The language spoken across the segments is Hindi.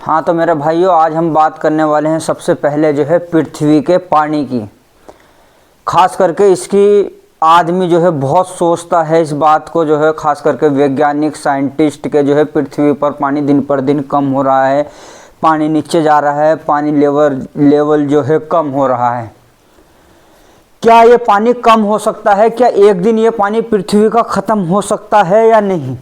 हाँ तो मेरे भाइयों, आज हम बात करने वाले हैं सबसे पहले जो है पृथ्वी के पानी की। खास करके इसकी आदमी जो है बहुत सोचता है इस बात को, जो है खास करके वैज्ञानिक साइंटिस्ट के जो है पृथ्वी पर पानी दिन पर दिन कम हो रहा है, पानी नीचे जा रहा है, पानी लेवल जो है कम हो रहा है। क्या ये पानी कम हो सकता है? क्या एक दिन ये पानी पृथ्वी का ख़त्म हो सकता है या नहीं?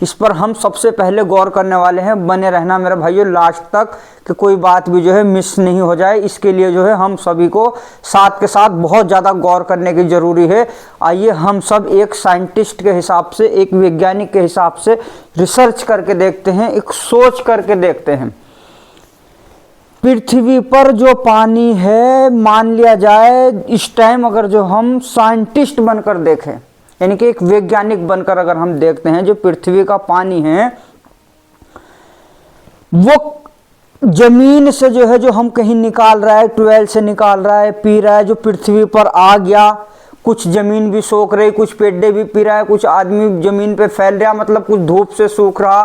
इस पर हम सबसे पहले गौर करने वाले हैं। बने रहना मेरे भाइयों लास्ट तक, कि कोई बात भी जो है मिस नहीं हो जाए। इसके लिए जो है हम सभी को साथ के साथ बहुत ज़्यादा गौर करने की ज़रूरी है। आइए हम सब एक साइंटिस्ट के हिसाब से, एक वैज्ञानिक के हिसाब से रिसर्च करके देखते हैं, एक सोच करके देखते हैं। पृथ्वी पर जो पानी है, मान लिया जाए इस टाइम अगर जो हम साइंटिस्ट बनकर देखें, यानी कि एक वैज्ञानिक बनकर अगर हम देखते हैं, जो पृथ्वी का पानी है वो जमीन से जो है, जो हम कहीं निकाल रहा है, ट्यूबवेल से निकाल रहा है, पी रहा है, जो पृथ्वी पर आ गया, कुछ जमीन भी सोख रही, कुछ पेड़े भी पी रहा है, कुछ आदमी जमीन पे फैल रहा, मतलब कुछ धूप से सूख रहा,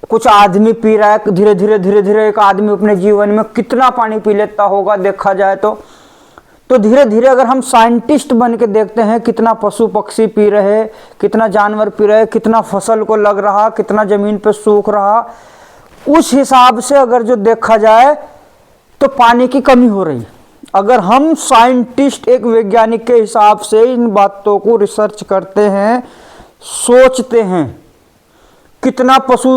कुछ आदमी पी रहा है। धीरे धीरे एक आदमी अपने जीवन में कितना पानी पी लेता होगा देखा जाए तो धीरे धीरे अगर हम साइंटिस्ट बन के देखते हैं, कितना पशु पक्षी पी रहे, कितना जानवर पी रहे, कितना फसल को लग रहा, कितना जमीन पे सूख रहा, उस हिसाब से अगर जो देखा जाए तो पानी की कमी हो रही। अगर हम साइंटिस्ट, एक वैज्ञानिक के हिसाब से इन बातों को रिसर्च करते हैं, सोचते हैं, कितना पशु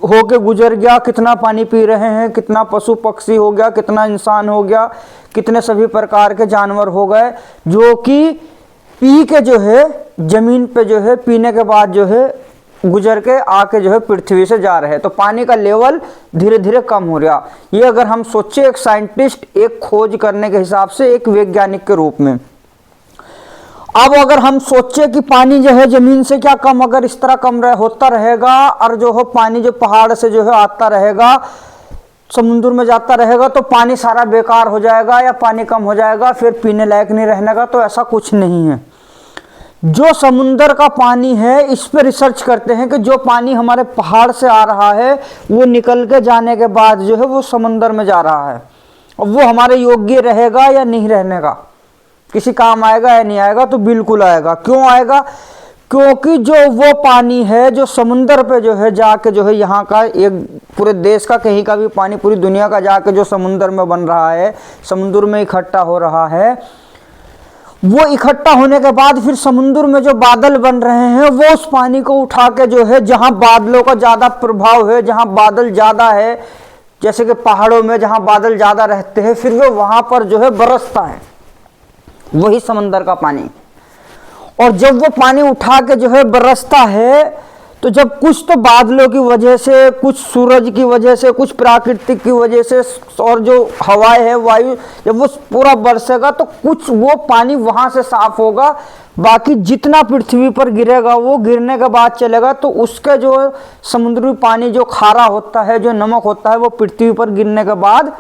होके गुजर गया, कितना पानी पी रहे हैं, कितना पशु पक्षी हो गया, कितना इंसान हो गया, कितने सभी प्रकार के जानवर हो गए जो कि पी के जो है जमीन पे जो है पीने के बाद जो है गुजर के आके जो है पृथ्वी से जा रहे हैं। तो पानी का लेवल धीरे धीरे कम हो रहा। ये अगर हम सोचे एक साइंटिस्ट, एक खोज करने के हिसाब से, एक वैज्ञानिक के रूप में। अब अगर हम सोचे कि पानी जो है जमीन से क्या कम, अगर इस तरह कम होता रहेगा और जो हो पानी जो पहाड़ से जो है आता रहेगा, समुद्र में जाता रहेगा, तो पानी सारा बेकार हो जाएगा या पानी कम हो जाएगा, फिर पीने लायक नहीं रहने का। तो ऐसा कुछ नहीं है। जो समुद्र का पानी है, इस पर रिसर्च करते हैं कि जो पानी हमारे पहाड़ से आ रहा है वो निकल के जाने के बाद जो है वो समुद्र में जा रहा है, और वो हमारे योग्य रहेगा या नहीं रहने का, किसी काम आएगा या नहीं आएगा? तो बिल्कुल आएगा। क्यों आएगा? क्योंकि जो वो पानी है जो समुद्र पे जो है जाके जो है यहाँ का, एक पूरे देश का, कहीं का भी पानी पूरी दुनिया का जाके जो समुद्र में बन रहा है, समुद्र में इकट्ठा हो रहा है, वो इकट्ठा होने के बाद फिर समुद्र में जो बादल बन रहे हैं वो उस पानी को उठा के जो है, जहाँ बादलों का ज़्यादा प्रभाव है, जहाँ बादल ज़्यादा है, जैसे कि पहाड़ों में जहाँ बादल ज़्यादा रहते हैं, फिर वो वहाँ पर जो है बरसता है, वही समंदर का पानी। और जब वो पानी उठा के जो है बरसता है, तो जब कुछ तो बादलों की वजह से, कुछ सूरज की वजह से, कुछ प्राकृतिक की वजह से, और जो हवाएं है, वायु, जब वो पूरा बरसेगा तो कुछ वो पानी वहां से साफ होगा। बाकी जितना पृथ्वी पर गिरेगा वो गिरने के बाद चलेगा, तो उसके जो समुद्री पानी जो खारा होता है, जो नमक होता है, वो पृथ्वी पर गिरने के बाद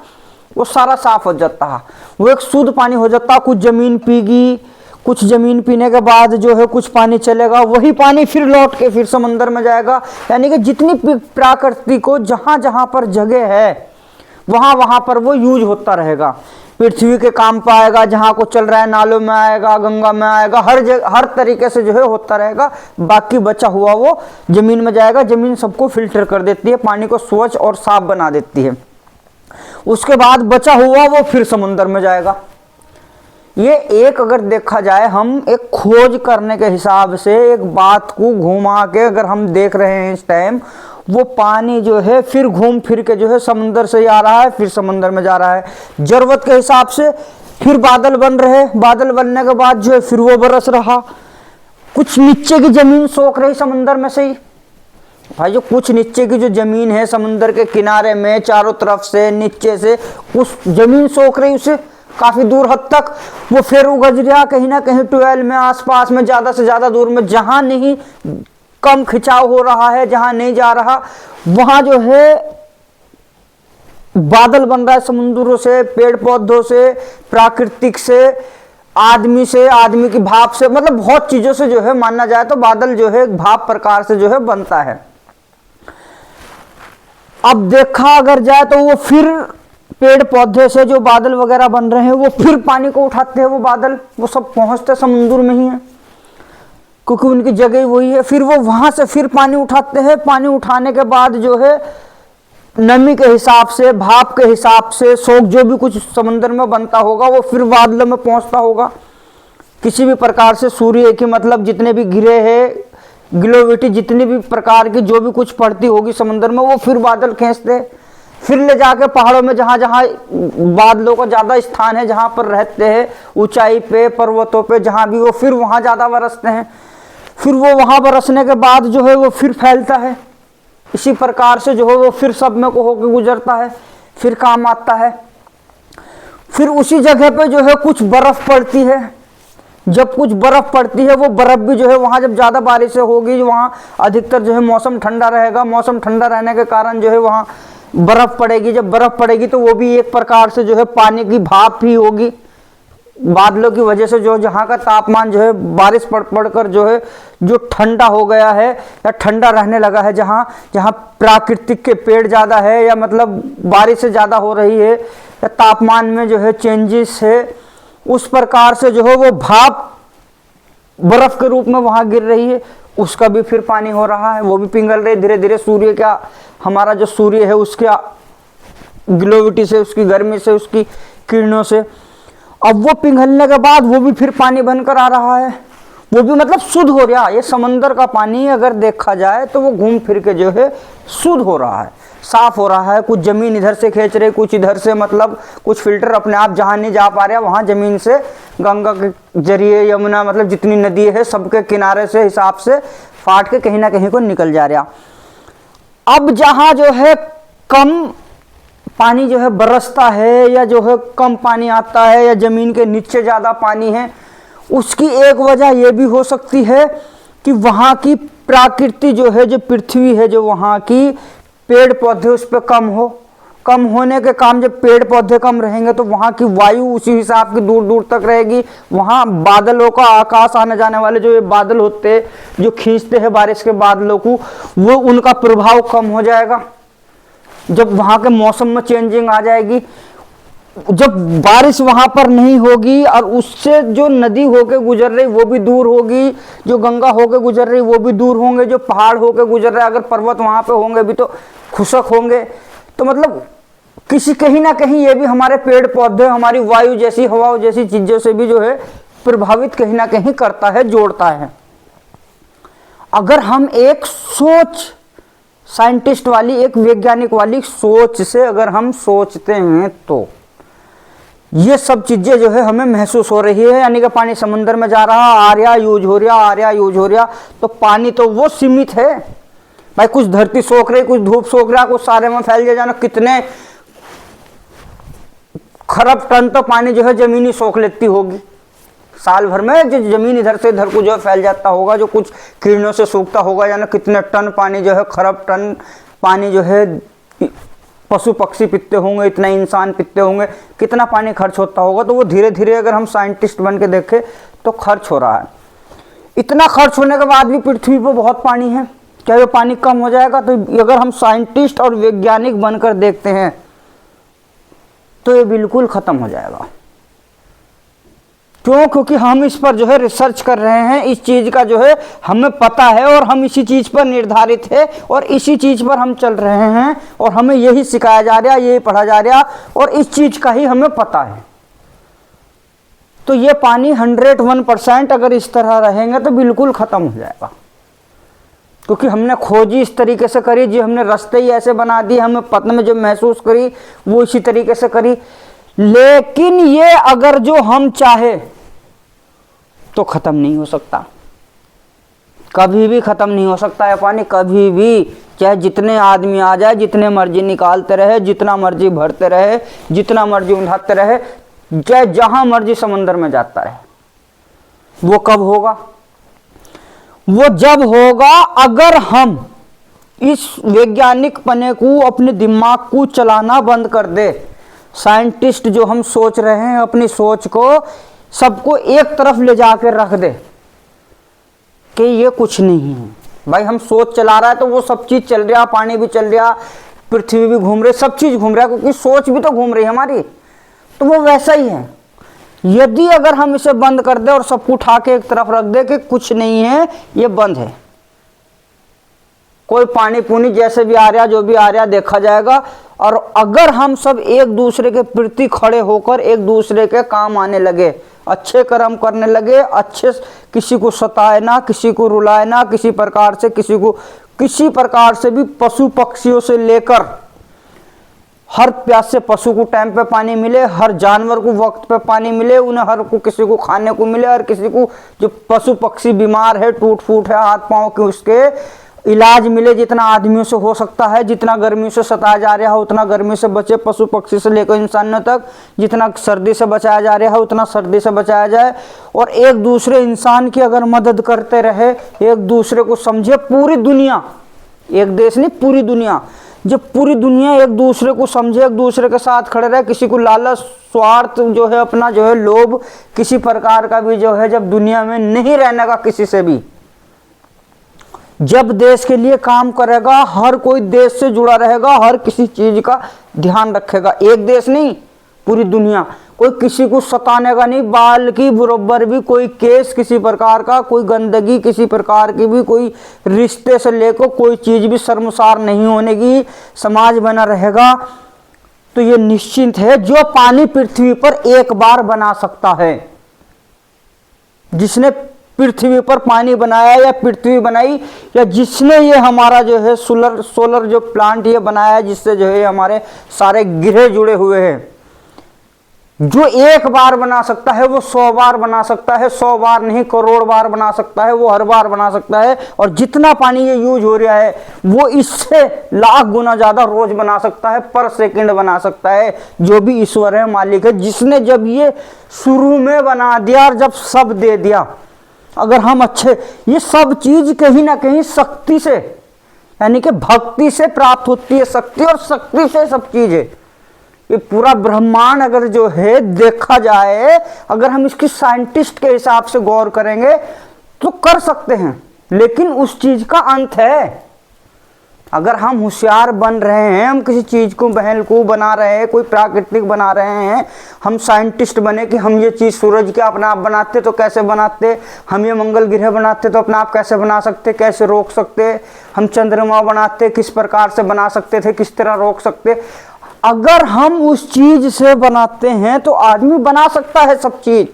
वो सारा साफ हो जाता है, वो एक शुद्ध पानी हो जाता है। कुछ जमीन पीगी, कुछ जमीन पीने के बाद जो है कुछ पानी चलेगा, वही पानी फिर लौट के फिर समंदर में जाएगा। यानी कि जितनी प्रकृति को जहां जहां पर जगह है वहां वहां पर वो यूज होता रहेगा, पृथ्वी के काम पर आएगा, जहां को चल रहा है, नालों में आएगा, गंगा में आएगा, हर जगह हर तरीके से जो है होता रहेगा। बाकी बचा हुआ वो जमीन में जाएगा। जमीन सबको फिल्टर कर देती है, पानी को स्वच्छ और साफ बना देती है। उसके बाद बचा हुआ वो फिर समुद्र में जाएगा। ये एक अगर देखा जाए, हम एक खोज करने के हिसाब से एक बात को घुमा के अगर हम देख रहे हैं इस टाइम, वो पानी जो है फिर घूम फिर के जो है समुद्र से आ रहा है, फिर समुद्र में जा रहा है। जरूरत के हिसाब से फिर बादल बन रहे, बादल बनने के बाद जो है फिर वो बरस रहा। कुछ नीचे की जमीन सोख रही समुद्र में से ही भाई, जो कुछ नीचे की जो जमीन है समुद्र के किनारे में, चारों तरफ से नीचे से कुछ जमीन सोख रही, उसे काफी दूर हद तक वो फिर उगज रहा, कहीं ना कहीं ट्यूबवेल में, आसपास में, ज्यादा से ज्यादा दूर में, जहां नहीं कम खिंचाव हो रहा है, जहां नहीं जा रहा, वहां जो है बादल बन रहा है समुद्रों से, पेड़ पौधों से, प्राकृतिक से, आदमी की भाप से, मतलब बहुत चीजों से जो है मानना जाए तो बादल जो है भाप प्रकार से जो है बनता है। अब देखा अगर जाए तो वो फिर पेड़ पौधे से जो बादल वगैरह बन रहे हैं वो फिर पानी को उठाते हैं, वो बादल वो सब पहुंचते समुद्र में ही है, क्योंकि उनकी जगह वही है। फिर वो वहां से फिर पानी उठाते हैं, पानी उठाने के बाद जो है नमी के हिसाब से, भाप के हिसाब से, सोख जो भी कुछ समुद्र में बनता होगा वो फिर बादलों में पहुंचता होगा। किसी भी प्रकार से सूर्य की मतलब जितने भी गिरे हैं, ग्लोविटी जितनी भी प्रकार की जो भी कुछ पड़ती होगी समुद्र में, वो फिर बादल खींचते, फिर ले जाके पहाड़ों में जहां जहां बादलों का ज्यादा स्थान है, जहां पर रहते हैं ऊंचाई पे, पर्वतों पे, जहां भी, वो फिर वहां ज्यादा बरसते हैं। फिर वो वहां बरसने के बाद जो है वो फिर फैलता है। इसी प्रकार से जो है वो फिर सब में को होकर गुजरता है, फिर काम आता है। फिर उसी जगह पे जो है कुछ बर्फ पड़ती है। जब कुछ बर्फ पड़ती है, वो बर्फ भी जो है वहां जब ज्यादा बारिश होगी, वहां अधिकतर जो है मौसम ठंडा रहेगा। मौसम ठंडा रहने के कारण जो है वहां बर्फ पड़ेगी। जब बर्फ पड़ेगी तो वो भी एक प्रकार से जो है पानी की भाप ही होगी। बादलों की वजह से जो जहाँ का तापमान जो है बारिश पड़ पड़कर जो है जो ठंडा हो गया है या ठंडा रहने लगा है, जहाँ जहाँ प्राकृतिक के पेड़ ज़्यादा है या मतलब बारिश से ज़्यादा हो रही है या तापमान में जो है चेंजेस है, उस प्रकार से जो है वो भाप बर्फ के रूप में वहाँ गिर रही है, उसका भी फिर पानी हो रहा है, वो भी पिघल रही धीरे धीरे सूर्य का, हमारा जो सूर्य है उसके ग्लोविटी से, उसकी गर्मी से, उसकी किरणों से। अब वो पिघलने के बाद वो भी फिर पानी बनकर आ रहा है, वो भी मतलब शुद्ध हो रहा है। ये समंदर का पानी अगर देखा जाए तो वो घूम फिर के जो है शुद्ध हो रहा है, साफ हो रहा है। कुछ जमीन इधर से खींच रही, कुछ इधर से, मतलब कुछ फिल्टर अपने आप जहाँ नहीं जा पा रहे वहाँ जमीन से गंगा के जरिए, यमुना, मतलब जितनी नदी है सबके किनारे से हिसाब से फाट के कहीं ना कहीं को निकल जा रहा। अब जहाँ जो है कम पानी जो है बरसता है या जो है कम पानी आता है या जमीन के नीचे ज़्यादा पानी है, उसकी एक वजह यह भी हो सकती है कि वहाँ की प्रकृति जो है, जो पृथ्वी है, जो वहाँ की पेड़ पौधे उस पर कम होने के काम, जब पेड़ पौधे कम रहेंगे तो वहाँ की वायु उसी हिसाब की दूर दूर तक रहेगी। वहाँ बादलों का, आकाश आने जाने वाले जो ये बादल होते हैं जो खींचते हैं बारिश के बादलों को, वो उनका प्रभाव कम हो जाएगा। जब वहाँ के मौसम में चेंजिंग आ जाएगी, जब बारिश वहाँ पर नहीं होगी और उससे जो नदी होके गुजर रही वो भी दूर होगी, जो गंगा होके गुजर रही वो भी दूर होंगे, जो पहाड़ होके गुजर रहे, अगर पर्वत वहाँ पे होंगे भी तो खुशक होंगे। तो मतलब कहीं ना कहीं ये भी हमारे पेड़ पौधे, हमारी वायु जैसी, हवा जैसी चीज़ों से भी जो है प्रभावित कहीं ना कहीं करता है, जोड़ता है। अगर हम एक सोच, साइंटिस्ट वाली, एक वैज्ञानिक वाली सोच से अगर हम सोचते हैं तो ये सब चीजें जो है हमें महसूस हो रही है। यानी कि पानी समंदर में जा रहा, आ रहा, यूज हो रहा, आ रहा, यूज हो रहा, तो पानी तो वो सीमित है भाई। कुछ धरती सोख रही, कुछ धूप सोख रहा, कुछ सारे में फैल जाना, कितने खरब टन तो पानी जो है जमीनी सोख लेती होगी साल भर में। जो जमीन इधर से इधर को जो फैल जाता होगा, जो कुछ किरणों से सूखता होगा, यानी कितने टन पानी जो है, खरब टन पानी जो है पशु पक्षी पीते होंगे, इतना इंसान पीते होंगे, कितना पानी खर्च होता होगा। तो वो धीरे धीरे अगर हम साइंटिस्ट बन के देखें तो खर्च हो रहा है। इतना खर्च होने के बाद भी पृथ्वी पर बहुत पानी है, क्या ये पानी कम हो जाएगा? तो अगर हम साइंटिस्ट और वैज्ञानिक बनकर देखते हैं तो ये बिल्कुल खत्म हो जाएगा। क्यों? क्योंकि हम इस पर जो है रिसर्च कर रहे हैं, इस चीज का जो है हमें पता है और हम इसी चीज पर निर्धारित है और इसी चीज पर हम चल रहे हैं और हमें यही सिखाया जा रहा है, यही पढ़ा जा रहा और इस चीज का ही हमें पता है। तो ये पानी 101% अगर इस तरह रहेंगे तो बिल्कुल खत्म हो जाएगा। क्योंकि हमने खोजी इस तरीके से करी, जी हमने रास्ते ही ऐसे बना दिए, हमें पता में जो महसूस करी वो इसी तरीके से करी। लेकिन ये अगर जो हम चाहे तो खत्म नहीं हो सकता, कभी भी खत्म नहीं हो सकता है पानी, कभी भी। चाहे जितने आदमी आ जाए, जितने मर्जी निकालते रहे, जितना मर्जी भरते रहे, जितना मर्जी उठाते रहे, चाहे जहां मर्जी समंदर में जाता रहे। वो कब होगा? वो जब होगा अगर हम इस वैज्ञानिक पने को, अपने दिमाग को चलाना बंद कर दे। साइंटिस्ट जो हम सोच रहे हैं, अपनी सोच को सबको एक तरफ ले जाकर रख दे कि ये कुछ नहीं है भाई। हम सोच चला रहा है तो वो सब चीज चल रहा, पानी भी चल रहा, पृथ्वी भी घूम रही, सब चीज घूम रहा है, क्योंकि सोच भी तो घूम रही है हमारी। तो वो वैसा ही है। यदि अगर हम इसे बंद कर दे और सबको उठा के एक तरफ रख दे कि कुछ नहीं है, ये बंद है, कोई पानी पुनी जैसे भी आ रहा जो भी आ रहा देखा जाएगा। और अगर हम सब एक दूसरे के प्रति खड़े होकर एक दूसरे के काम आने लगे, अच्छे कर्म करने लगे, अच्छे, किसी को सताए ना, किसी को रुलाए ना, किसी प्रकार से किसी को किसी प्रकार से भी, पशु पक्षियों से लेकर हर प्यासे पशु को टाइम पे पानी मिले, हर जानवर को वक्त पे पानी मिले, उन्हें हर को किसी को खाने को मिले, हर किसी को जो पशु पक्षी बीमार है, टूट फूट है हाथ पांव के, उसके इलाज मिले जितना आदमियों से हो सकता है। जितना गर्मी से सताया जा रहा है उतना गर्मी से बचे, पशु पक्षी से लेकर इंसानों तक। जितना सर्दी से बचाया जा रहा है उतना सर्दी से बचाया जाए। और एक दूसरे इंसान की अगर मदद करते रहे, एक दूसरे को समझे, पूरी दुनिया, एक देश नहीं पूरी दुनिया, जब पूरी दुनिया एक दूसरे को समझे, एक दूसरे के साथ खड़े रहे, किसी को लालच स्वार्थ जो है अपना जो है लोभ किसी प्रकार का भी जो है जब दुनिया में नहीं रहने का किसी से भी, जब देश के लिए काम करेगा, हर कोई देश से जुड़ा रहेगा, हर किसी चीज का ध्यान रखेगा, एक देश नहीं पूरी दुनिया, कोई किसी को सताने का नहीं, बाल की बराबर भी कोई केस किसी प्रकार का, कोई गंदगी किसी प्रकार की भी, कोई रिश्ते से लेकर कोई चीज भी शर्मसार नहीं होने की, समाज बना रहेगा। तो ये निश्चिंत है, जो पानी पृथ्वी पर एक बार बना सकता है, जिसने पृथ्वी पर पानी बनाया या पृथ्वी बनाई, या जिसने ये हमारा जो है सोलर जो प्लांट ये बनाया है, जिससे जो है हमारे सारे ग्रह जुड़े हुए हैं, जो एक बार बना सकता है वो 100 बार बना सकता है, 100 बार नहीं करोड़ बार बना सकता है, वो हर बार बना सकता है। और जितना पानी ये यूज हो रहा है वो इससे लाख गुना ज्यादा रोज बना सकता है, पर सेकंड बना सकता है, जो भी ईश्वर है, मालिक है, जिसने जब ये शुरू में बना दिया और जब सब दे दिया। अगर हम अच्छे, ये सब चीज कहीं ना कहीं शक्ति से, यानी कि भक्ति से प्राप्त होती है शक्ति, और शक्ति से सब चीज है। ये पूरा ब्रह्मांड अगर जो है देखा जाए, अगर हम इसकी साइंटिस्ट के हिसाब से गौर करेंगे तो कर सकते हैं, लेकिन उस चीज का अंत है। अगर हम होशियार बन रहे हैं, हम किसी चीज को बहल को बना रहे हैं, कोई प्राकृतिक बना रहे हैं, हम साइंटिस्ट बने कि हम ये चीज सूरज के अपने आप बनाते तो कैसे बनाते, हम ये मंगल ग्रह बनाते तो अपने आप कैसे बना सकते, कैसे रोक सकते, हम चंद्रमा बनाते किस प्रकार से बना सकते थे, किस तरह रोक सकते। अगर हम उस चीज से बनाते हैं तो आदमी बना सकता है सब चीज।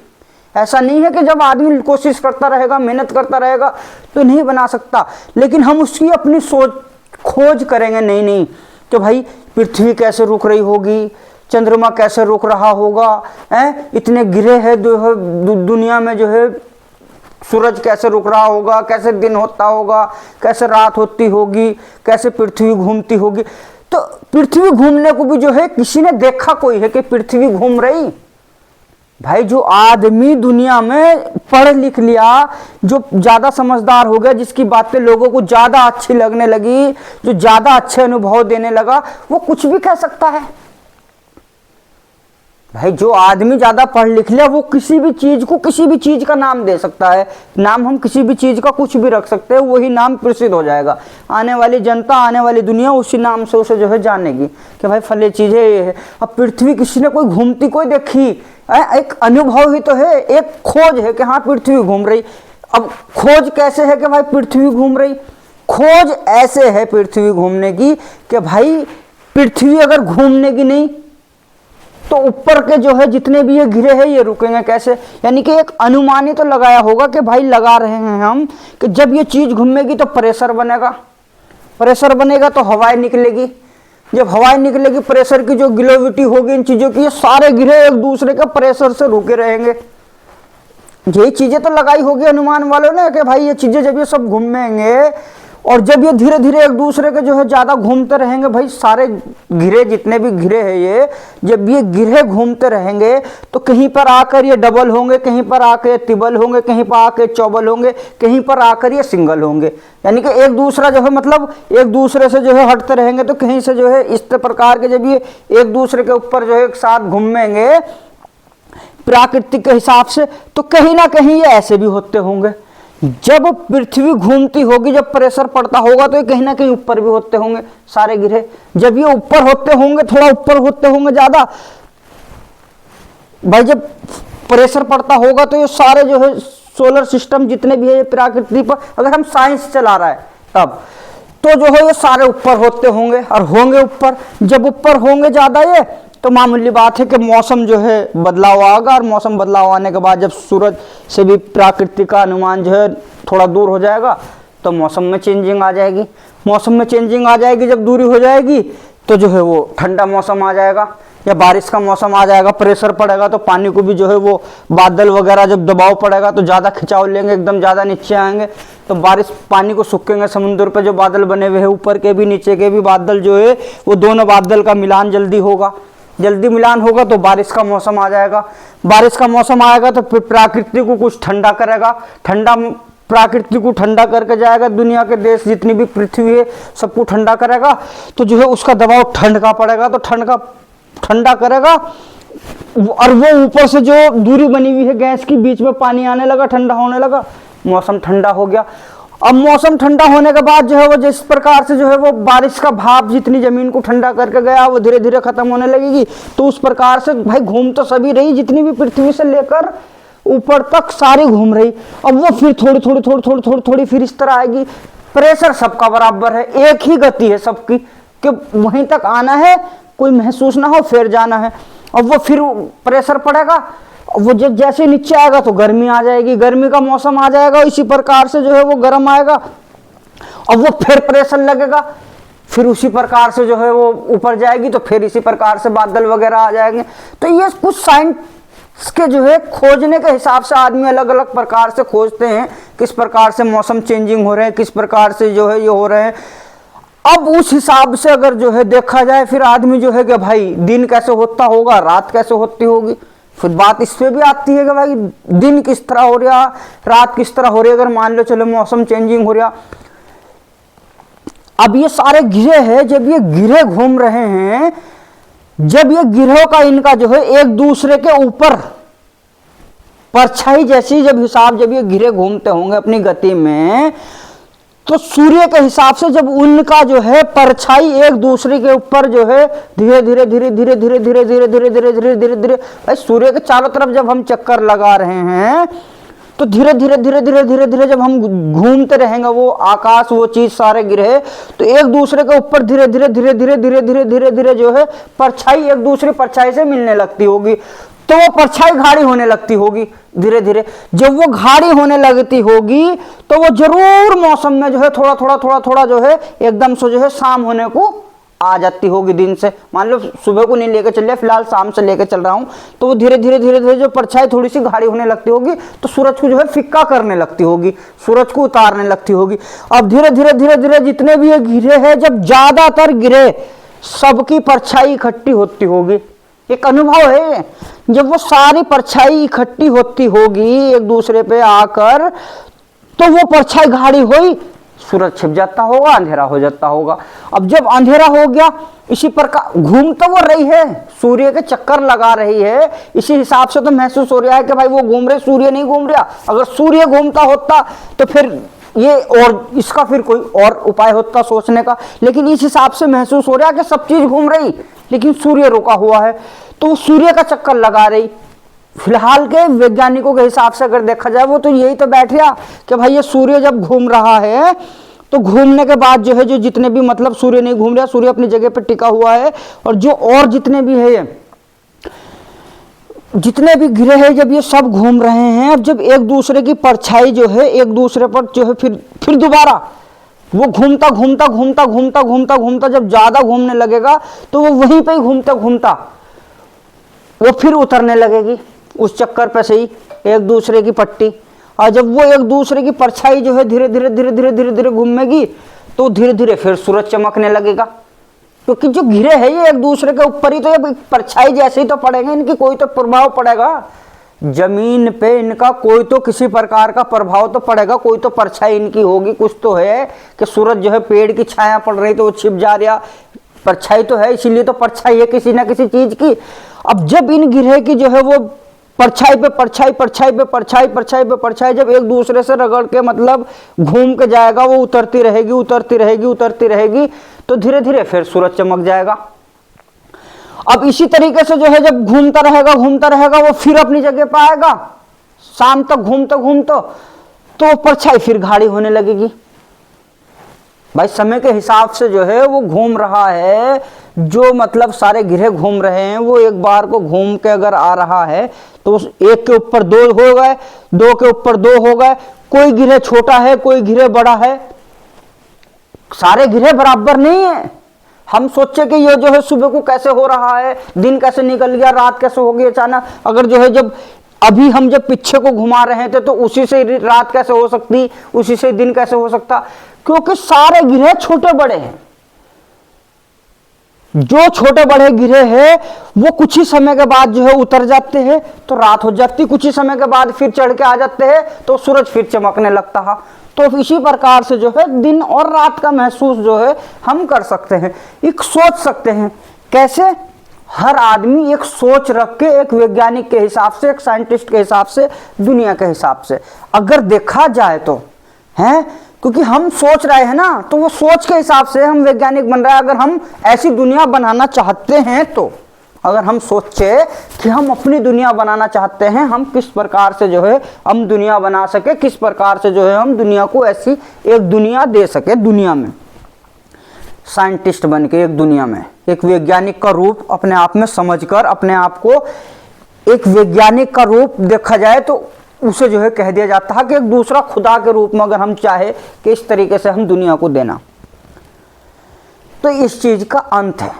ऐसा नहीं है कि जब आदमी कोशिश करता रहेगा, मेहनत करता रहेगा तो नहीं बना सकता, लेकिन हम उसकी अपनी सोच खोज करेंगे। नहीं तो भाई पृथ्वी कैसे रुक रही होगी, चंद्रमा कैसे रुक रहा होगा, इतने ग्रह है दुनिया में जो है, सूरज कैसे रुक रहा होगा, कैसे दिन होता होगा, कैसे रात होती होगी, कैसे पृथ्वी घूमती होगी। तो पृथ्वी घूमने को भी जो है किसी ने देखा कोई है कि पृथ्वी घूम रही? भाई जो आदमी दुनिया में पढ़ लिख लिया, जो ज्यादा समझदार हो गया, जिसकी बातें लोगों को ज्यादा अच्छी लगने लगी, जो ज्यादा अच्छे अनुभव देने लगा, वो कुछ भी कह सकता है। भाई जो आदमी ज्यादा पढ़ लिख लिया वो किसी भी चीज को किसी भी चीज का नाम दे सकता है। नाम हम किसी भी चीज का कुछ भी रख सकते हैं, वही नाम प्रसिद्ध हो जाएगा। आने वाली जनता, आने वाली दुनिया उसी नाम से उसे जो है जानेगी कि भाई फले चीज है, ये है। अब पृथ्वी किसी ने कोई घूमती कोई देखी, एक अनुभव ही तो है, एक खोज है कि हाँ पृथ्वी घूम रही। अब खोज कैसे है कि भाई पृथ्वी घूम रही? खोज ऐसे है पृथ्वी घूमने की कि भाई पृथ्वी अगर घूमने की नहीं तो ऊपर के जो है जितने भी ये घिरे हैं ये रुकेंगे कैसे? यानी कि एक अनुमान ही तो लगाया होगा कि भाई लगा रहे हैं हम कि जब ये चीज घूमेगी तो प्रेशर बनेगा, प्रेशर बनेगा तो हवाएं निकलेगी, जब हवाएं निकलेगी प्रेशर की जो ग्रेविटी होगी इन चीजों की, ये सारे गिरे एक दूसरे के प्रेशर से रुके रहेंगे। यही चीजें तो लगाई होगी अनुमान वालों ने कि भाई ये चीजें जब ये सब घूमेंगे और जब ये धीरे धीरे एक दूसरे के जो है ज्यादा घूमते रहेंगे, भाई सारे गिरे जितने भी गिरे हैं ये, जब ये गिरे घूमते रहेंगे तो कहीं पर आकर ये डबल होंगे, कहीं पर आकर ये ट्रिपल होंगे, कहीं पर आकर चौबल होंगे, कहीं पर आकर ये सिंगल होंगे। यानी कि एक दूसरा जो है मतलब एक दूसरे से जो है हटते रहेंगे, तो कहीं से जो है इस प्रकार के जब ये एक दूसरे के ऊपर जो है एक साथ घूमेंगे प्राकृतिक के हिसाब से, तो कहीं ना कहीं ये ऐसे भी होते होंगे। जब पृथ्वी घूमती होगी, जब प्रेशर पड़ता होगा तो ये कहीं ना कहीं ऊपर भी होते होंगे सारे ग्रह। जब ये ऊपर होते होंगे, थोड़ा ऊपर होते होंगे ज्यादा, भाई जब प्रेशर पड़ता होगा तो ये सारे जो है सोलर सिस्टम जितने भी है ये प्रकृति पर, अगर हम साइंस चला रहा है तब, तो जो है ये सारे ऊपर होते होंगे और होंगे ऊपर। जब ऊपर होंगे ज्यादा ये, तो मामूली बात है कि मौसम जो है बदलाव आएगा, और मौसम बदलाव आने के बाद जब सूरज से भी प्रकृति का अनुमान जो है थोड़ा दूर हो जाएगा, तो मौसम में चेंजिंग आ जाएगी। मौसम में चेंजिंग आ जाएगी, जब दूरी हो जाएगी तो जो है वो ठंडा मौसम आ जाएगा या बारिश का मौसम आ जाएगा। प्रेशर पड़ेगा तो पानी को भी जो है वो बादल वगैरह, जब दबाव पड़ेगा तो ज़्यादा खिंचाव लेंगे, एकदम ज़्यादा नीचे आएंगे तो बारिश पानी को सूखेंगे। समुद्र पे जो बादल बने हुए हैं, ऊपर के भी नीचे के भी बादल जो है, वो दोनों बादल का मिलान जल्दी होगा, जल्दी मिलान होगा तो बारिश का मौसम आ जाएगा। बारिश का मौसम आएगा तो फिर प्रकृति को कुछ ठंडा करेगा, ठंडा प्रकृति को ठंडा करके जाएगा। दुनिया के देश जितनी भी पृथ्वी है सबको ठंडा करेगा, तो जो है उसका दबाव ठंड का पड़ेगा, तो ठंडा करेगा। और वो ऊपर से जो दूरी बनी हुई है गैस की, बीच में पानी आने लगा, ठंडा होने लगा, मौसम ठंडा हो गया। अब मौसम ठंडा होने के बाद जो है वो जिस प्रकार से जो है वो बारिश का भाप जितनी जमीन को ठंडा करके गया, वो धीरे धीरे खत्म होने लगेगी। तो उस प्रकार से भाई घूम तो सभी रही, जितनी भी पृथ्वी से लेकर ऊपर तक सारी घूम रही। अब वो फिर थोड़ी फिर इस तरह आएगी। प्रेशर सबका बराबर है, एक ही गति है सबकी कि वहीं तक आना है, कोई महसूस ना हो, फिर जाना है। अब वो फिर प्रेशर पड़ेगा, वो जैसे नीचे आएगा तो गर्मी आ जाएगी, गर्मी का मौसम आ जाएगा, इसी प्रकार से जो है वो गर्म आएगा। अब वो फिर प्रेशर लगेगा, फिर उसी प्रकार से जो है वो ऊपर जाएगी, तो फिर इसी प्रकार से बादल वगैरह आ जाएंगे। तो ये कुछ साइंस के जो है खोजने के हिसाब से आदमी अलग अलग प्रकार से खोजते हैं, किस प्रकार से मौसम चेंजिंग हो रहे हैं, किस प्रकार से जो है ये हो रहे हैं। अब उस हिसाब से अगर जो है देखा जाए, फिर आदमी जो है कि भाई दिन कैसे होता होगा, रात कैसे होती होगी, फिर बात इस पे भी आती है कि भाई दिन किस तरह हो रहा, रात किस तरह हो रही है। अगर मान लो चलो मौसम चेंजिंग हो रहा, अब ये सारे गिरे हैं, जब ये गिरे घूम रहे हैं, जब ये गिरोह का इनका जो है एक दूसरे के ऊपर परछाई जैसी जब हिसाब, जब ये गिरे घूमते होंगे अपनी गति में, तो सूर्य के हिसाब से जब उनका जो है परछाई एक दूसरे के ऊपर जो है धीरे धीरे धीरे धीरे धीरे धीरे धीरे धीरे धीरे धीरे धीरे धीरे भाई सूर्य के चारों तरफ जब हम चक्कर लगा रहे हैं, तो धीरे धीरे धीरे धीरे धीरे धीरे जब हम घूमते रहेंगे, वो आकाश, वो चीज सारे गिरह, तो एक दूसरे के ऊपर धीरे धीरे धीरे धीरे धीरे धीरे धीरे धीरे जो है परछाई एक दूसरी परछाई से मिलने लगती होगी, तो वो परछाई गाढ़ी होने लगती होगी धीरे धीरे। जब वो गाढ़ी होने लगती होगी तो वो जरूर मौसम में जो है थोड़ा थोड़ा थोड़ा थोड़ा जो है एकदम से जो है शाम होने को आ जाती होगी। दिन से मान लो सुबह को नहीं लेकर चल रहा, फिलहाल शाम से लेकर चल रहा हूं, तो वो धीरे धीरे धीरे धीरे जो परछाई थोड़ी सी गाढ़ी होने लगती होगी, तो सूरज को जो है फिक्का करने लगती होगी, सूरज को उतारने लगती होगी। अब धीरे धीरे धीरे धीरे जितने भी ये गिरे हैं, जब ज्यादातर गिरे सबकी परछाई इकट्ठी होती होगी, एक अनुभव है, जब वो सारी परछाई इकट्ठी होती होगी एक दूसरे पे आकर, तो वो परछाई गाढ़ी हुई, सूरज छिप जाता होगा, अंधेरा हो जाता होगा। अब जब अंधेरा हो गया, इसी प्रकार घूम तो वो रही है, सूर्य के चक्कर लगा रही है, इसी हिसाब से तो महसूस हो रहा है कि भाई वो घूम रहे, सूर्य नहीं घूम रहा। अगर सूर्य घूमता होता तो फिर ये और इसका फिर कोई और उपाय होता सोचने का, लेकिन इस हिसाब से महसूस हो रहा है कि सब चीज घूम रही लेकिन सूर्य रुका हुआ है, तो सूर्य का चक्कर लगा रही। फिलहाल के वैज्ञानिकों के हिसाब से अगर देखा जाए, वो तो यही तो बैठ गया कि भाई ये सूर्य जब घूम रहा है, तो घूमने के बाद जो है जो जितने भी मतलब सूर्य नहीं घूम रहा, सूर्य अपनी जगह पर टिका हुआ है, और जो और जितने भी है, जितने भी गिरे हैं, जब ये सब घूम रहे हैं, अब जब एक दूसरे की परछाई जो है एक दूसरे पर जो है फिर दोबारा वो घूमता घूमता घूमता घूमता घूमता घूमता जब ज्यादा घूमने लगेगा, तो वो वहीं पे ही घूमता घूमता वो फिर उतरने लगेगी उस चक्कर पे से ही एक दूसरे की पट्टी। और जब वो एक दूसरे की परछाई जो है धीरे धीरे धीरे धीरे धीरे धीरे घूमेगी, तो धीरे धीरे फिर सूरज चमकने लगेगा, क्योंकि जो घिरे है ये एक दूसरे के ऊपर ही, तो ये परछाई जैसे ही तो पड़ेंगे, इनकी कोई तो प्रभाव पड़ेगा जमीन पे, इनका कोई तो किसी प्रकार का प्रभाव तो पड़ेगा, कोई तो परछाई इनकी होगी। कुछ तो है कि सूरज जो है पेड़ की छाया पड़ रही तो वो छिप जा रहा, परछाई तो है, इसीलिए तो परछाई है किसी ना किसी चीज की। अब जब इन गिरह की जो है वो परछाई पे परछाई, परछाई पे परछाई, परछाई पे परछाई जब एक दूसरे से रगड़ के मतलब घूम के जाएगा, वो उतरती रहेगी, उतरती रहेगी, उतरती रहेगी, तो धीरे धीरे फिर सूरज चमक जाएगा। अब इसी तरीके से जो है जब घूमता रहेगा, वो फिर अपनी जगह पे आएगा, शाम तक घूमते घूमते तो परछाई फिर गाढ़ी होने लगेगी। भाई समय के हिसाब से जो है वो घूम रहा है, जो मतलब सारे गिरहे घूम रहे हैं, वो एक बार को घूम के अगर आ रहा है तो एक के ऊपर दो हो गए, दो के ऊपर दो हो गए, कोई गिरह छोटा है, कोई गिरह बड़ा है, सारे गिरह बराबर नहीं है। हम सोचे कि ये जो है सुबह को कैसे हो रहा है, दिन कैसे निकल गया, रात कैसे हो गई अचानक, अगर जो है जब अभी हम जब पीछे को घुमा रहे थे तो उसी से रात कैसे हो सकती, उसी से दिन कैसे हो सकता, क्योंकि सारे गिरह छोटे बड़े हैं। जो छोटे बड़े गिरहे हैं वो कुछ ही समय के बाद जो है उतर जाते हैं तो रात हो जाती, कुछ ही समय के बाद फिर चढ़ के आ जाते हैं तो सूरज फिर चमकने लगता है। तो इसी प्रकार से जो है दिन और रात का महसूस जो है हम कर सकते हैं, एक सोच सकते हैं। कैसे? हर आदमी एक सोच रख के, एक वैज्ञानिक के हिसाब से, एक साइंटिस्ट के हिसाब से, दुनिया के हिसाब से अगर देखा जाए तो है, क्योंकि हम सोच रहे हैं ना, तो वो सोच के हिसाब से हम वैज्ञानिक बन रहे हैं। अगर हम ऐसी दुनिया बनाना चाहते हैं तो, अगर हम सोचे कि हम अपनी दुनिया बनाना चाहते हैं, हम किस प्रकार से जो है हम दुनिया बना सके, किस प्रकार से जो है हम दुनिया को ऐसी एक दुनिया दे सके, दुनिया में साइंटिस्ट बन के एक दुनिया में एक वैज्ञानिक का रूप अपने आप में समझकर, अपने आप को एक वैज्ञानिक का रूप देखा जाए तो उसे जो है कह दिया जाता है कि एक दूसरा खुदा के रूप में अगर हम चाहे कि इस तरीके से हम दुनिया को देना, तो इस चीज का अंत है।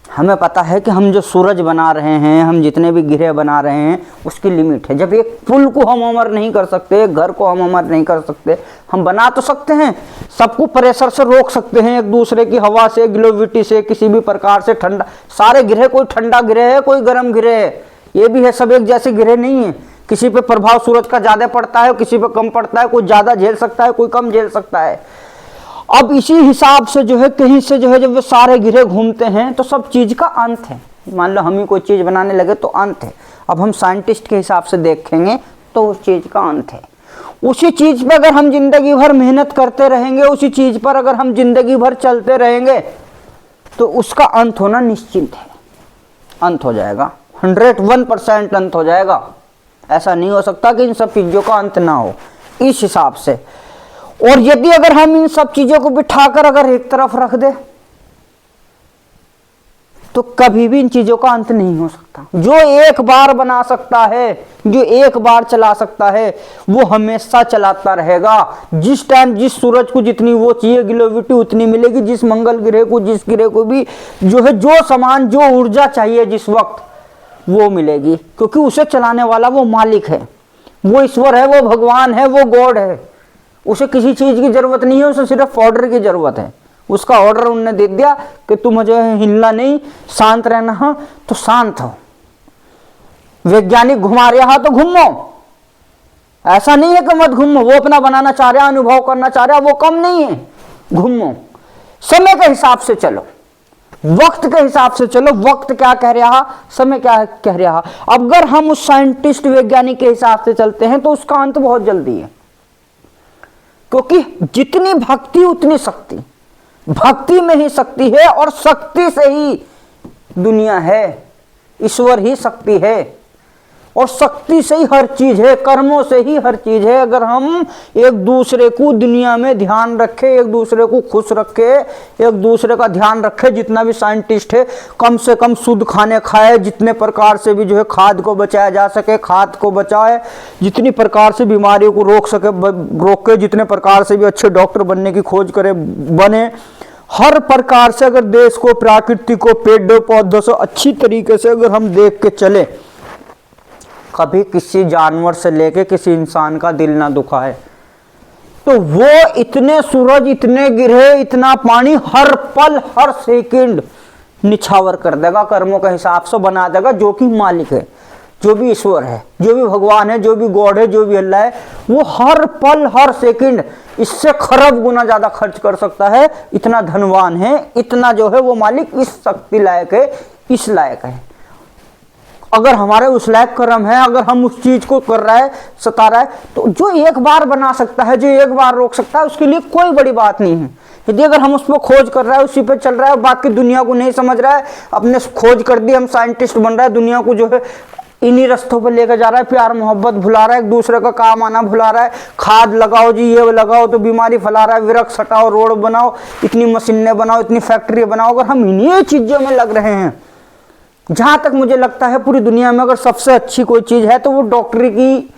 हमें पता है कि हम जो सूरज बना रहे हैं, हम जितने भी गिरह बना रहे हैं, उसकी लिमिट है। जब एक पुल को हम अमर नहीं कर सकते, एक घर को हम अमर नहीं कर सकते, हम बना तो सकते हैं, सबको प्रेशर से रोक सकते हैं, एक दूसरे की हवा से, ग्रेविटी से, किसी भी प्रकार से ठंडा, सारे गिरह, कोई ठंडा गिरह है, कोई गर्म गिरह है, ये भी है, सब एक जैसे गिरह नहीं है। किसी पे प्रभाव सूरज का ज्यादा पड़ता है, किसी पे कम पड़ता है, कोई ज्यादा झेल सकता है, कोई कम झेल सकता है। अब इसी हिसाब से जो है कहीं से जो है जब वो सारे गिरहे घूमते हैं तो सब चीज का अंत है। मान लो हम ही कोई चीज बनाने लगे तो अंत है। अब हम साइंटिस्ट के हिसाब से देखेंगे तो उस चीज का अंत है। उसी चीज पर अगर हम जिंदगी भर मेहनत करते रहेंगे, उसी चीज पर अगर हम जिंदगी भर चलते रहेंगे तो उसका अंत होना निश्चित है, अंत हो जाएगा, 101% अंत हो जाएगा। ऐसा नहीं हो सकता कि इन सब चीजों का अंत ना हो, इस हिसाब से। और यदि अगर हम इन सब चीजों को बिठाकर अगर एक तरफ रख दे तो कभी भी इन चीजों का अंत नहीं हो सकता। जो एक बार बना सकता है, जो एक बार चला सकता है, वो हमेशा चलाता रहेगा। जिस टाइम जिस सूरज को जितनी वो चाहिए ग्रेविटी उतनी मिलेगी, जिस मंगल ग्रह को, जिस ग्रह को भी जो है जो सामान, जो ऊर्जा चाहिए जिस वक्त, वो मिलेगी, क्योंकि उसे चलाने वाला वो मालिक है, वो ईश्वर है, वो भगवान है, वो गॉड है। उसे किसी चीज की जरूरत नहीं है, उसे सिर्फ ऑर्डर की जरूरत है। उसका ऑर्डर उन्होंने दे दिया कि तुम मुझे हिलना नहीं, शांत रहना है, तो शांत हो। वैज्ञानिक घुमा रहा है तो घूमो, ऐसा नहीं है कि मत घूमो। वो अपना बनाना चाह रहा, अनुभव करना चाह रहा, वो कम नहीं है, घूमो। समय के हिसाब से चलो, वक्त के हिसाब से चलो। वक्त क्या कह रहा, समय क्या कह रहा। अगर हम उस साइंटिस्ट वैज्ञानिक के हिसाब से चलते हैं तो उसका अंत बहुत जल्दी है, क्योंकि जितनी भक्ति उतनी शक्ति, भक्ति में ही शक्ति है, और शक्ति से ही दुनिया है, ईश्वर ही शक्ति है, और शक्ति से ही हर चीज है, कर्मों से ही हर चीज है। अगर हम एक दूसरे को दुनिया में ध्यान रखें, एक दूसरे को खुश रखें, एक दूसरे का ध्यान रखें, जितना भी साइंटिस्ट है कम से कम शुद्ध खाने खाए, जितने प्रकार से भी जो है खाद को बचाया जा सके खाद को बचाए, जितनी प्रकार से बीमारियों को रोके, जितने प्रकार से भी अच्छे डॉक्टर बनने की खोज करे, बने। हर प्रकार से अगर देश को, प्रकृति को, पेड़ पौधों से अच्छी तरीके से अगर हम देख के चले, कभी किसी जानवर से लेके किसी इंसान का दिल ना दुखा है, तो वो इतने सूरज, इतने गिरहे, इतना पानी हर पल हर सेकंड निछावर कर देगा, कर्मों के हिसाब से बना देगा। जो कि मालिक है, जो भी ईश्वर है, जो भी भगवान है, जो भी गॉड है, जो भी अल्लाह है, वो हर पल हर सेकंड इससे खरब गुना ज्यादा खर्च कर सकता है। इतना धनवान है, इतना जो है वो मालिक इस शक्ति लायक है, इस लायक है। अगर हमारे उस लायक कर्म है, अगर हम उस चीज को कर रहा है, सता रहा है, तो जो एक बार बना सकता है, जो एक बार रोक सकता है, उसके लिए कोई बड़ी बात नहीं है। यदि अगर हम उस पर खोज कर रहा है, उसी पे चल रहा है, बाकी दुनिया को नहीं समझ रहा है, अपने खोज कर दी, हम साइंटिस्ट बन रहा है, दुनिया को जो है इन्हीं रास्तों पर लेकर जा रहा है, प्यार मोहब्बत भुला रहा है, एक दूसरे का काम आना भुला रहा है, खाद लगाओ जी, ये लगाओ तो बीमारी फैला रहा है, वृक्ष हटाओ, रोड बनाओ, इतनी मशीनें बनाओ, इतनी फैक्ट्री बनाओ। अगर हम इन्हीं चीजों में लग रहे हैं, जहां तक मुझे लगता है पूरी दुनिया में अगर सबसे अच्छी कोई चीज है तो वो डॉक्टरी की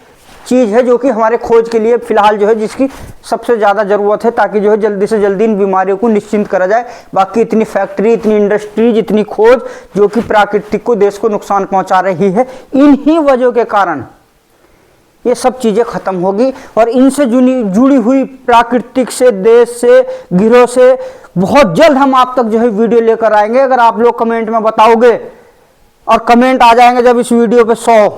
चीज है, जो कि हमारे खोज के लिए फिलहाल जो है जिसकी सबसे ज्यादा जरूरत है, ताकि जो है जल्दी से जल्दी इन बीमारियों को निश्चिंत करा जाए। बाकी इतनी फैक्ट्री, इतनी इंडस्ट्रीज, इतनी खोज जो कि प्राकृतिक को, देश को नुकसान पहुंचा रही है, इन्हीं वजहों के कारण ये सब चीजें खत्म होगी। और इनसे जुड़ी हुई प्राकृतिक से, देश से, गिरोह से बहुत जल्द हम आप तक जो है वीडियो लेकर आएंगे। अगर आप लोग कमेंट में बताओगे, और कमेंट आ जाएंगे जब इस वीडियो पे 100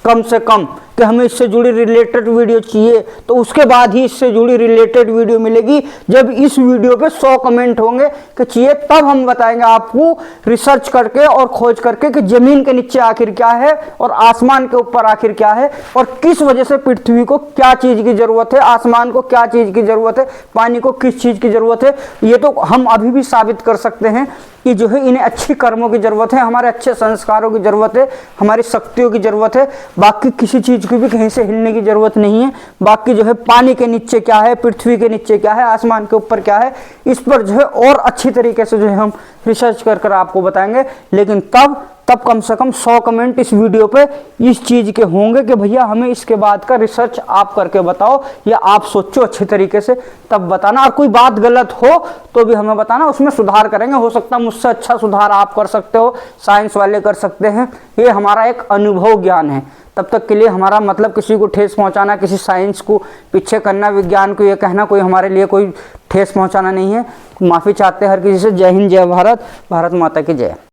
कम से कम कि हमें इससे जुड़ी रिलेटेड वीडियो चाहिए, तो उसके बाद ही इससे जुड़ी रिलेटेड वीडियो मिलेगी। जब इस वीडियो पे 100 कमेंट होंगे कि चाहिए, तब हम बताएंगे आपको रिसर्च करके और खोज करके कि जमीन के नीचे आखिर क्या है और आसमान के ऊपर आखिर क्या है, और किस वजह से पृथ्वी को क्या चीज की जरूरत है, आसमान को क्या चीज की जरूरत है, पानी को किस चीज की जरूरत है। ये तो हम अभी भी साबित कर सकते हैं कि जो है इन्हें अच्छी कर्मों की जरूरत है, हमारे अच्छे संस्कारों की जरूरत है, हमारी शक्तियों की जरूरत है। बाकी किसी चीज की भी कहीं से हिलने की जरूरत नहीं है। बाकी जो है पानी के नीचे क्या है, पृथ्वी के नीचे क्या है, आसमान के ऊपर क्या है, इस पर जो है और अच्छी तरीके से जो है हम रिसर्च कर आपको बताएंगे। लेकिन तब कम से कम 100 कमेंट इस वीडियो पे इस चीज के होंगे कि भैया हमें इसके बाद का रिसर्च आप करके बताओ, या आप सोचो अच्छी तरीके से, तब बताना। और कोई बात गलत हो तो भी हमें बताना, उसमें सुधार करेंगे। हो सकता है मुझसे अच्छा सुधार आप कर सकते हो, साइंस वाले कर सकते हैं। ये हमारा एक अनुभव ज्ञान है। तब तक के लिए हमारा मतलब किसी को ठेस पहुंचाना, किसी साइंस को पीछे करना, विज्ञान को ये कहना कोई हमारे लिए कोई ठेस पहुंचाना नहीं है। माफ़ी चाहते हैं हर किसी से। जय हिंद, जय भारत, भारत माता की जय।